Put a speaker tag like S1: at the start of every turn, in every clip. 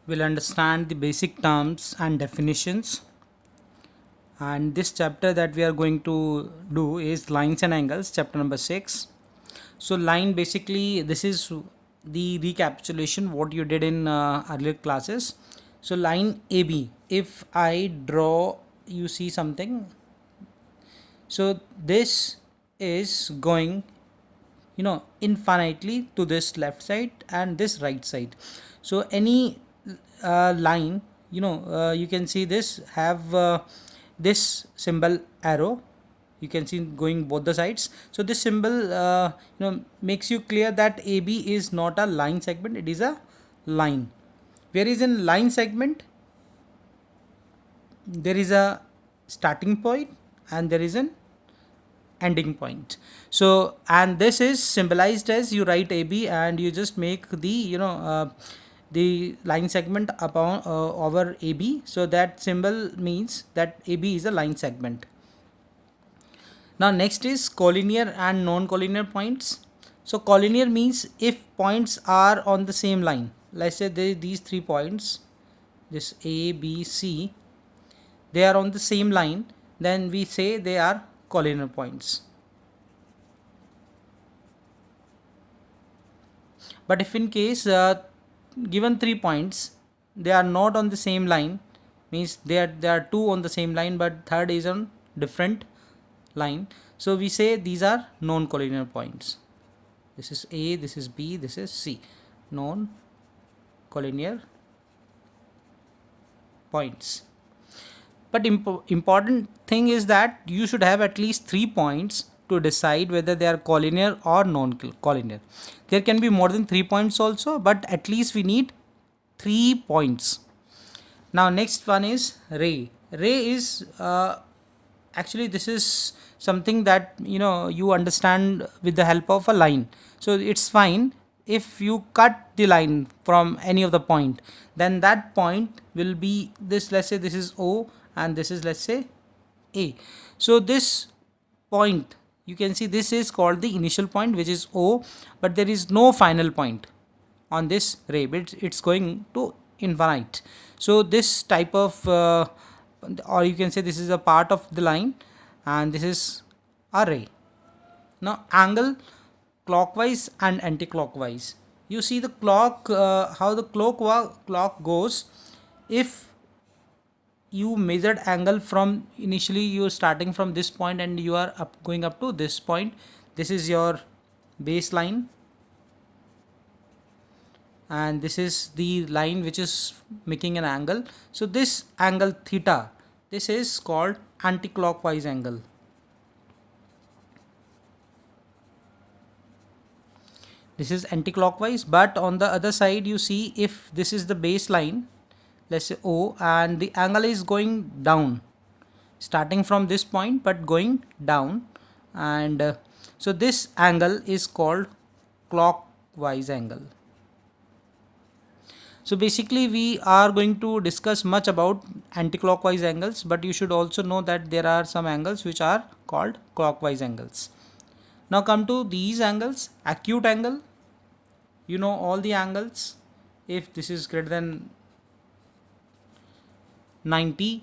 S1: we'll understand the basic terms and definitions. And this chapter that we are going to do is lines and angles, chapter number 6. So line, basically this is the recapitulation what you did in earlier classes. So line AB, if I draw, you see something, so this is going infinitely to this left side and this right side. So any line, you can see this have this symbol arrow, you can see going both the sides. So this symbol makes you clear that AB is not a line segment, it is a line. Whereas in line segment there is a starting point and there is an ending point. So and this is symbolized as, you write AB and you just make the line segment upon over AB, so that symbol means that AB is a line segment. Now next is collinear and non-collinear points. So collinear means if points are on the same line, let's say these 3 points, this A, B, C, they are on the same line, then we say they are collinear points. But if in case given 3 points, they are not on the same line, means there are 2 on the same line but third is on different line, so we say these are non-collinear points. This is A, this is B, this is C, non-collinear points. But important thing is that you should have at least 3 points to decide whether they are collinear or non-collinear. There can be more than 3 points also, but at least we need 3 points. Now next one is ray. Ray is actually this is something that you understand with the help of a line. So it's fine if you cut the line from any of the point, then that point will be this, let's say this is O and this is, let's say, A. So this point, you can see this is called the initial point, which is O, but there is no final point on this ray, but it's going to infinite. So this type of or you can say this is a part of the line and this is a ray. Now angle, clockwise and anti-clockwise. You see the clock, how the clock goes. If you measured angle from initially, you are starting from this point and you are going up to this point, this is your baseline and this is the line which is making an angle. So this angle theta, this is called anti-clockwise angle. This is anti-clockwise, but on the other side you see if this is the baseline, let's say O, and the angle is going down starting from this point but going down, and so this angle is called clockwise angle. So basically we are going to discuss much about anti-clockwise angles, but you should also know that there are some angles which are called clockwise angles. Now come to these angles. Acute angle, you know all the angles. If this is greater than 90,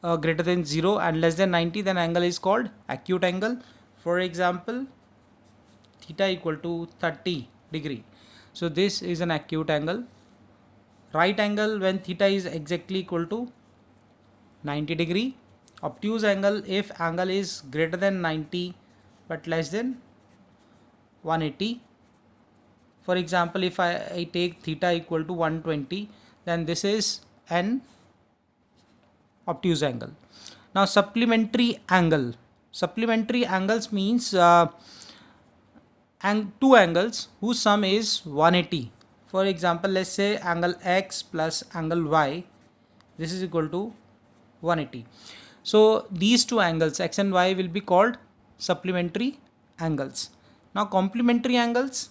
S1: greater than 0 and less than 90, then angle is called acute angle. For example, theta equal to 30 degree. So this is an acute angle. Right angle, when theta is exactly equal to 90 degree. Obtuse angle, if angle is greater than 90 but less than 180. For example, if I take theta equal to 120, then this is an obtuse angle. Now supplementary angle. Supplementary angles means and two angles whose sum is 180. For example, let's say angle X plus angle Y, this is equal to 180. So these two angles X and Y will be called supplementary angles. Now complementary angles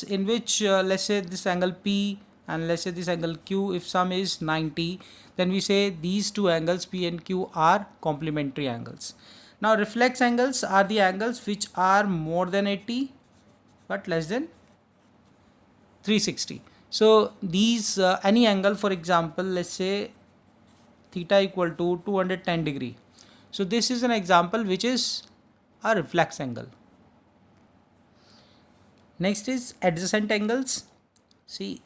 S1: in which let's say this angle P and let's say this angle Q, if sum is 90, then we say these two angles P and Q are complementary angles. Now reflex angles are the angles which are more than 80 but less than 360. So these any angle, for example, let's say theta equal to 210 degree. So this is an example which is a reflex angle. Next is adjacent angles. See,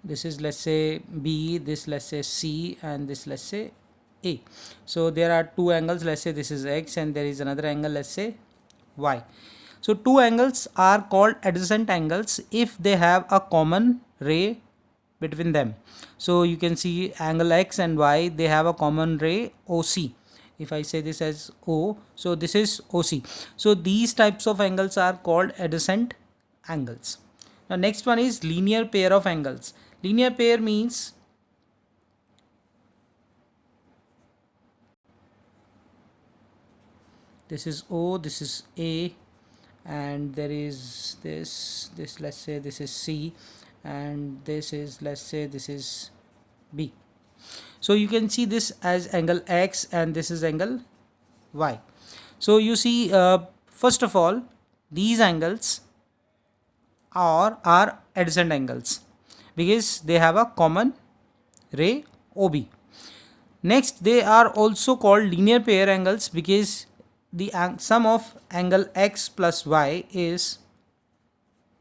S1: this is, let's say, B, this, let's say, C, and this, let's say, A. So there are two angles, let's say this is X, and there is another angle, let's say Y. So two angles are called adjacent angles if they have a common ray between them. So you can see angle X and Y, they have a common ray OC. If I say this as O, so this is OC. So these types of angles are called adjacent angles. Now next one is linear pair of angles. Linear pair means this is O, this is A, and there is this, let's say this is C, and this is, let's say this is B. So you can see this as angle X and this is angle Y. So you see, first of all, these angles are adjacent angles because they have a common ray OB. Next, they are also called linear pair angles because the sum of angle X plus Y is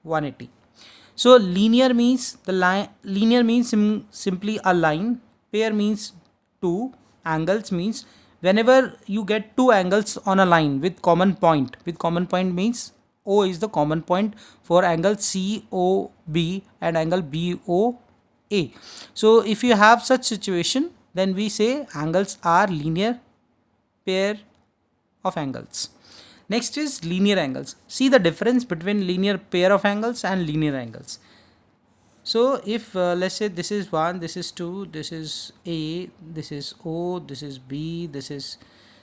S1: 180. So linear means simply a line, pair means two, angles means whenever you get two angles on a line with common point means O is the common point for angle COB and angle BOA. So if you have such situation, then we say angles are linear pair of angles. Next is linear angles. See the difference between linear pair of angles and linear angles. So if let's say this is 1, this is 2, this is A, this is O, this is B, this is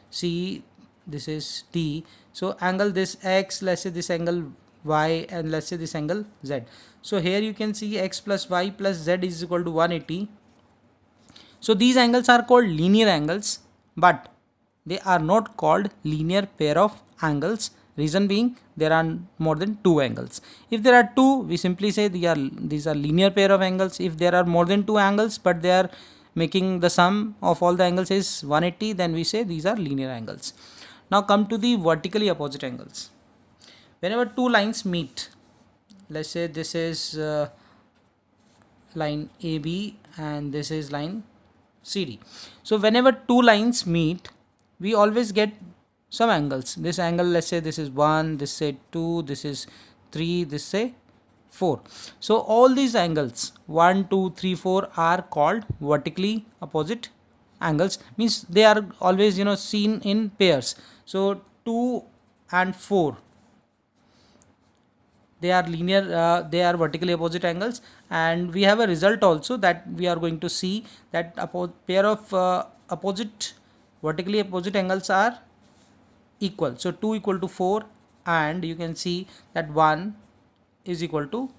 S1: C, this is D. So angle this X, let's say this angle Y, and let's say this angle Z. So here you can see X plus Y plus Z is equal to 180. So these angles are called linear angles, but they are not called linear pair of angles. Reason being, there are more than two angles. If there are two, we simply say these are linear pair of angles. If there are more than two angles but they are making the sum of all the angles is 180, then we say these are linear angles. Now come to the vertically opposite angles. Whenever two lines meet, let's say this is line AB and this is line CD. So whenever two lines meet, we always get some angles. This angle, let's say this is 1, this say 2, this is 3, this say 4. So all these angles 1, 2, 3, 4 are called vertically opposite angles, means they are always seen in pairs. So 2 and 4, they are linear, they are vertically opposite angles, and we have a result also that we are going to see that a pair of vertically opposite angles are equal. So 2 equal to 4, and you can see that 1 is equal to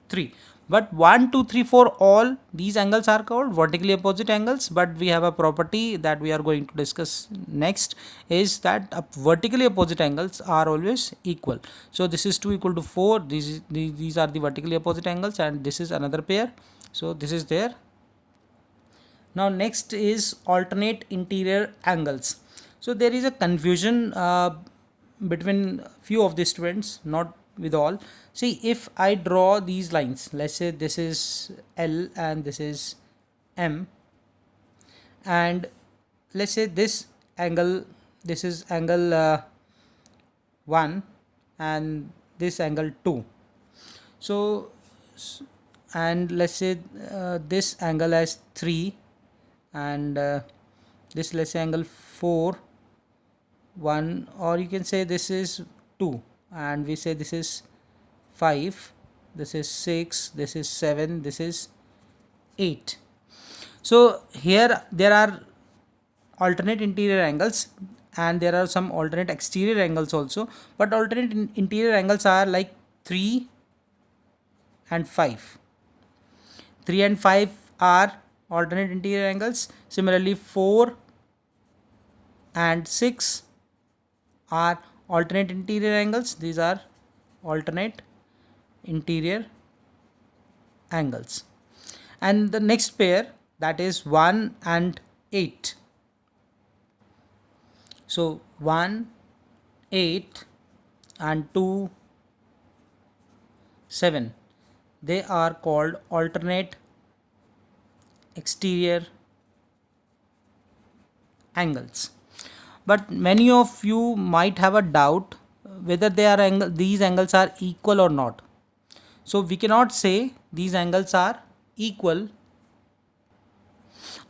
S1: 3. But 1, 2, 3, 4, all these angles are called vertically opposite angles, but we have a property that we are going to discuss next, is that vertically opposite angles are always equal. So this is 2 equal to 4, these are the vertically opposite angles, and this is another pair. So this is there. Now next is alternate interior angles. So there is a confusion between few of the students, not with all. See, if I draw these lines, let's say this is L and this is M, and let's say this angle, this is angle 1 and this angle 2. So and let's say this angle as 3 and this, let's say, angle 4, 1, or you can say this is 2, and we say this is 5, this is 6, this is 7, this is 8. So here there are alternate interior angles and there are some alternate exterior angles also, but alternate interior angles are like 3 and 5. 3 and 5 are alternate interior angles. Similarly 4 and 6 are alternate interior angles. These are alternate interior angles. And the next pair, that is 1 and 8. So 1, 8 and 2, 7, they are called alternate exterior angles. But many of you might have a doubt whether these angles are equal or not. So we cannot say these angles are equal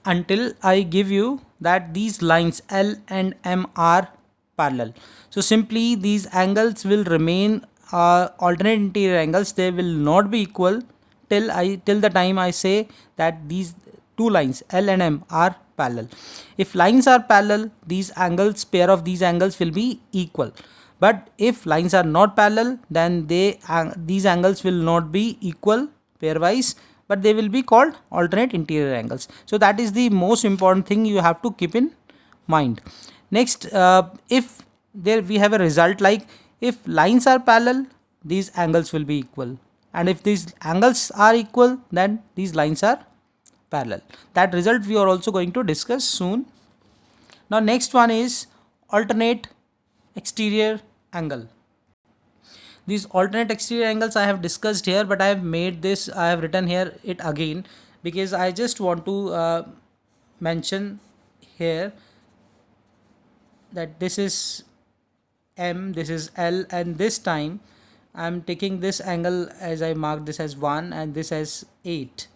S1: until I give you that these lines L and M are parallel. So simply these angles will remain alternate interior angles. They will not be equal till the time I say that these two lines L and M are parallel. If lines are parallel, these angles, pair of these angles will be equal. But if lines are not parallel, then these angles will not be equal pairwise, but they will be called alternate interior angles. So that is the most important thing you have to keep in mind. Next, if there we have a result like if lines are parallel, these angles will be equal, and if these angles are equal, then these lines are parallel. That result we are also going to discuss soon. Now next one is alternate exterior angle. These alternate exterior angles I have discussed here, but I have made this, I have written here it again because I just want to mention here that this is M, this is L, and this time I am taking this angle as I marked this as 1 and this as 8.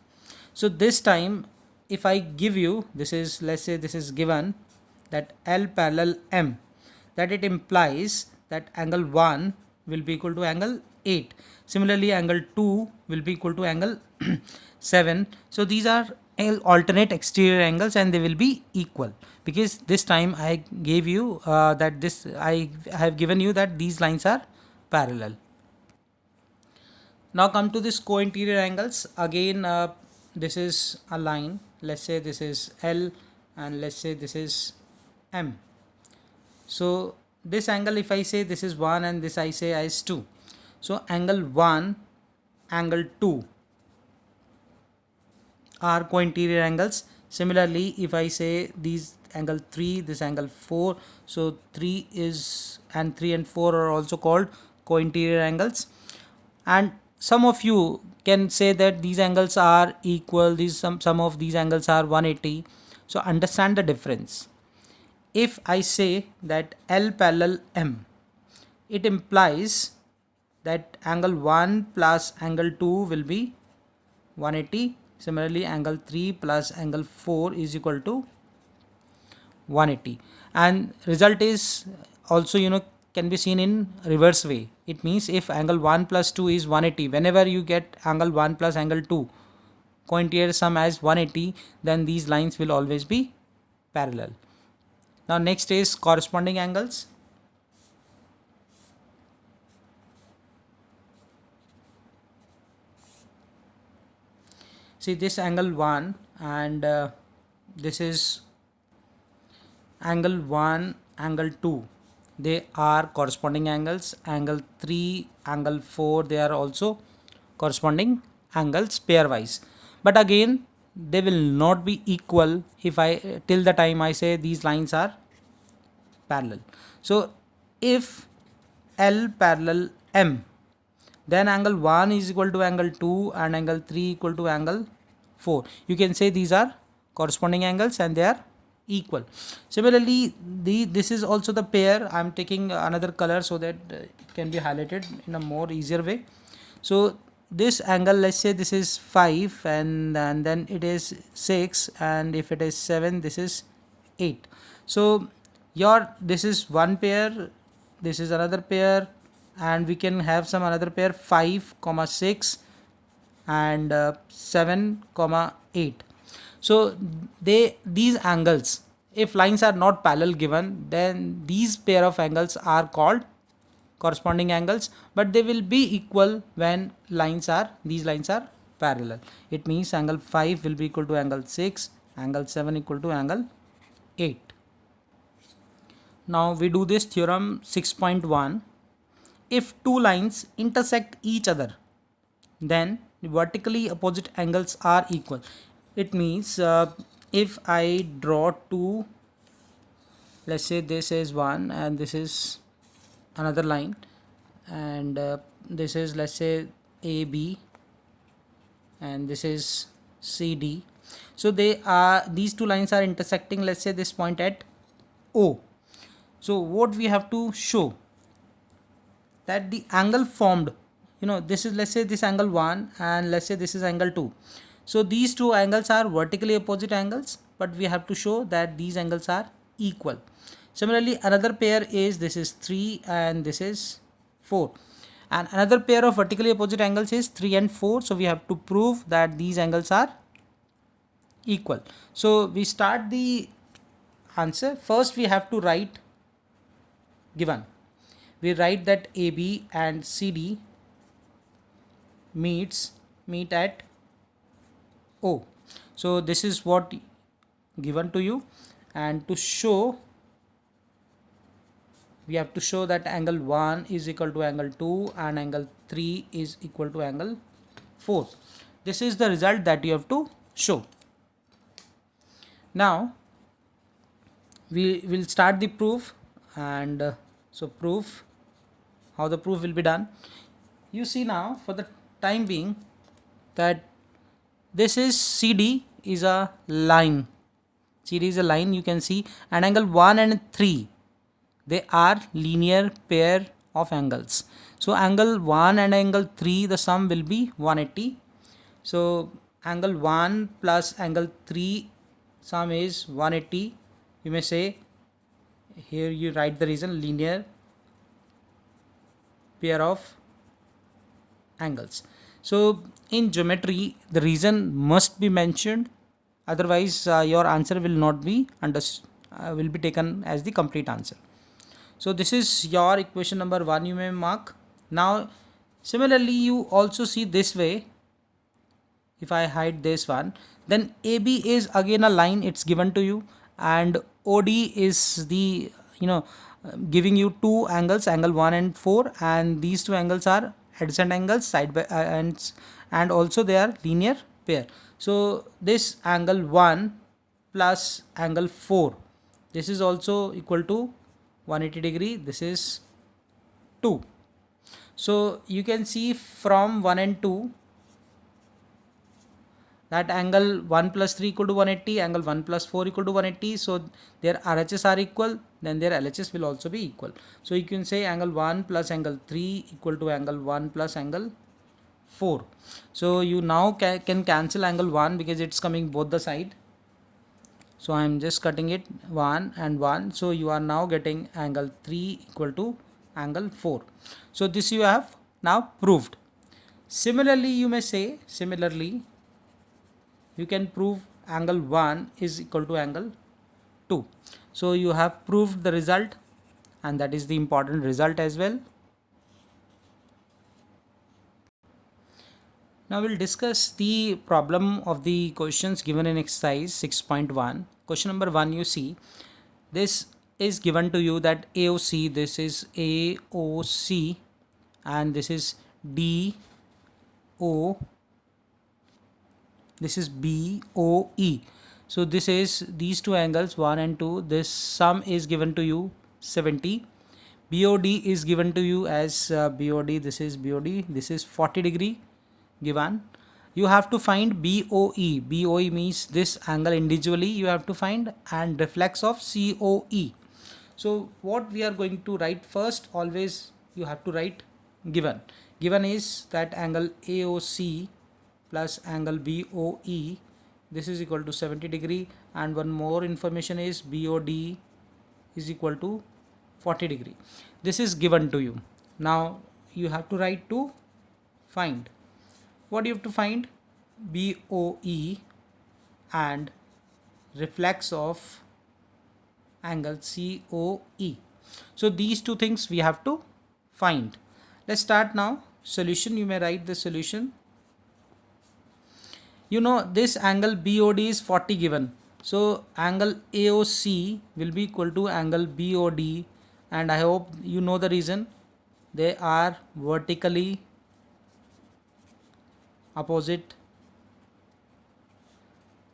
S1: So this time if I give you, this is, let's say this is given that L parallel M, that it implies that angle 1 will be equal to angle 8. Similarly angle 2 will be equal to angle 7. So these are alternate exterior angles and they will be equal because this time I gave you I have given you that these lines are parallel. Now come to this co-interior angles. Again this is a line, let's say this is L and let's say this is M. So this angle, if I say this is 1 and this I say as 2, so angle 1, angle 2 are co-interior angles. Similarly if I say these angle 3, this angle 4, so 3 and 4 are also called co-interior angles. And some of you can say that these angles are equal, some of these angles are 180. So understand the difference. If I say that L parallel M, it implies that angle 1 plus angle 2 will be 180. Similarly angle 3 plus angle 4 is equal to 180, and result is also can be seen in reverse way. It means if angle 1 plus 2 is 180, whenever you get angle 1 plus angle 2 co-interior sum as 180, then these lines will always be parallel. Now next is corresponding angles. See this angle 1 and this is angle 1, angle 2, they are corresponding angles. Angle 3, angle 4, they are also corresponding angles pairwise, but again they will not be equal if I till the time I say these lines are parallel. So if L parallel M, then angle 1 is equal to angle 2 and angle 3 equal to angle 4. You can say these are corresponding angles and they are equal. Similarly this is also the pair. I am taking another color so that it can be highlighted in a more easier way. So this angle, let's say this is 5 and then it is 6, and if it is 7, this is 8. So this is one pair, this is another pair, and we can have some another pair 5, 6 and 7, 8. So these angles, if lines are not parallel given, then these pair of angles are called corresponding angles, but they will be equal when these lines are parallel. It means angle 5 will be equal to angle 6, angle 7 equal to angle 8. Now we do this theorem 6.1. If two lines intersect each other, then the vertically opposite angles are equal. It means if I draw two, let's say this is one and this is another line, and this is, let's say, AB, and this is CD. So these two lines are intersecting, let's say, this point at O. So what we have to show, that the angle formed, this is, let's say, this angle 1 and let's say this is angle 2. So these two angles are vertically opposite angles, but we have to show that these angles are equal. Similarly, another pair is, this is 3 and this is 4, and another pair of vertically opposite angles is 3 and 4. So we have to prove that these angles are equal. So we start the answer. First we have to write given. We write that AB and CD meet at O. So this is what given to you, and to show, we have to show that angle 1 is equal to angle 2 and angle 3 is equal to angle 4. This is the result that you have to show. Now we will start the proof, and so proof, how the proof will be done. You see now, for the time being, that this is CD is a line. CD is a line, you can see, and angle 1 and 3, they are linear pair of angles. So angle 1 and angle 3, the sum will be 180. So angle 1 plus angle 3 sum is 180. You may say, here you write the reason, linear pair of angles. So in geometry, the reason must be mentioned, otherwise your answer will not be will be taken as the complete answer. So this is your equation number 1, you may mark. Now similarly, you also see this way. If I hide this one, then AB is again a line, it's given to you, and OD is the, giving you two angles, angle 1 and 4, and these two angles are adjacent angles side by and also they are linear pair. So this angle 1 plus angle 4, this is also equal to 180 degree. This is 2. So you can see from 1 and 2 that angle 1 plus 3 equal to 180, angle 1 plus 4 equal to 180. So their RHS are equal, then their LHS will also be equal. So you can say angle 1 plus angle 3 equal to angle 1 plus angle 4. So you now can cancel angle 1 because it's coming both the side. So I am just cutting it 1 and 1. So you are now getting angle 3 equal to angle 4. So this you have now proved. Similarly, you may say, you can prove angle 1 is equal to angle 2. So you have proved the result, and that is the important result as well. Now we'll discuss the problem of the questions given in exercise 6.1. Question number 1, you see, this is given to you that AOC, this is AOC, and this is DO, this is BOE. So this is these two angles 1 and 2. This sum is given to you 70. BOD is given to you as BOD. This is BOD. This is 40 degree given. You have to find BOE. BOE means this angle individually you have to find, and reflex of COE. So what we are going to write first, always you have to write given. Given is that angle AOC plus angle BOE, this is equal to 70 degree, and one more information is BOD is equal to 40 degree. This is given to you. Now you have to write to find. What do you have to find? BOE and reflex of angle COE. So these two things we have to find. Let's start now. Solution, you may write the solution. You know this angle BOD is 40 given. So angle AOC will be equal to angle BOD, and I hope you know the reason. They are vertically opposite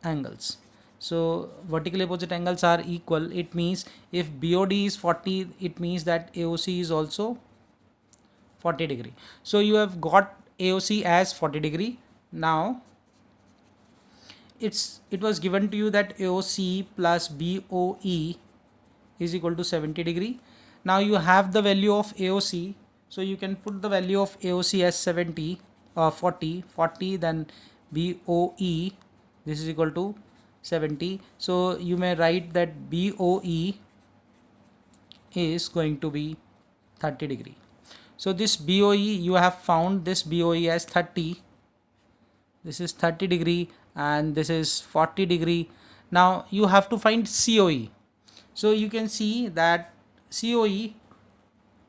S1: angles. So vertically opposite angles are equal. It means if BOD is 40, it means that AOC is also 40 degree. So you have got AOC as 40 degree. Now it was given to you that AOC plus BOE is equal to 70 degree. Now you have the value of AOC, so you can put the value of AOC as 70 or 40, then BOE, this is equal to 70. So you may write that BOE is going to be 30 degree. So this BOE, you have found this BOE as 30. This is 30 degree and this is 40 degree. Now you have to find COE. So you can see that COE,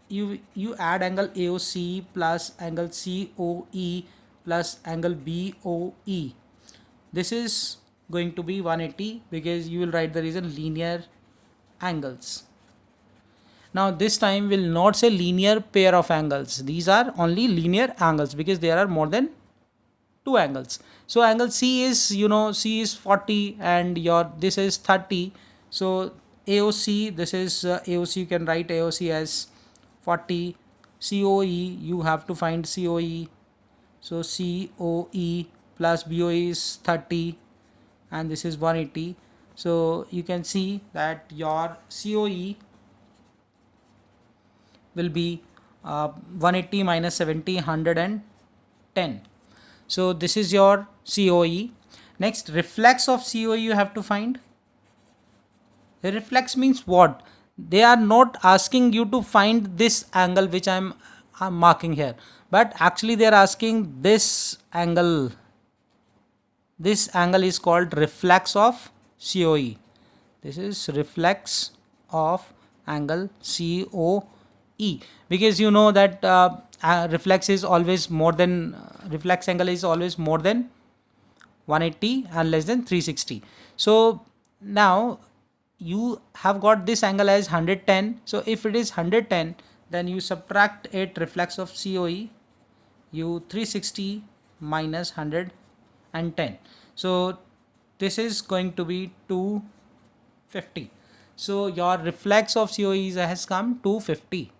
S1: you add angle AOC plus angle COE plus angle BOE. This is going to be 180 because you will write the reason linear angles. Now this time will not say linear pair of angles. These are only linear angles because there are more than two angles. So angle C is, C is 40 and your this is 30. So AOC, this is AOC, you can write AOC as 40. COE, you have to find COE. So COE plus BOE is 30 and this is 180. So you can see that your COE will be 180 minus 70, 110. So this is your COE. Next, reflex of COE you have to find. The reflex means what? They are not asking you to find this angle which I'm marking here, but actually they are asking this angle. This angle is called reflex of COE. This is reflex of angle COE, because you know that reflex is always more than reflex angle is always more than 180 and less than 360. So now you have got this angle as 110. So if it is 110, then you subtract it reflex of COE, you 360 minus 110. So this is going to be 250. So your reflex of COE has come 250.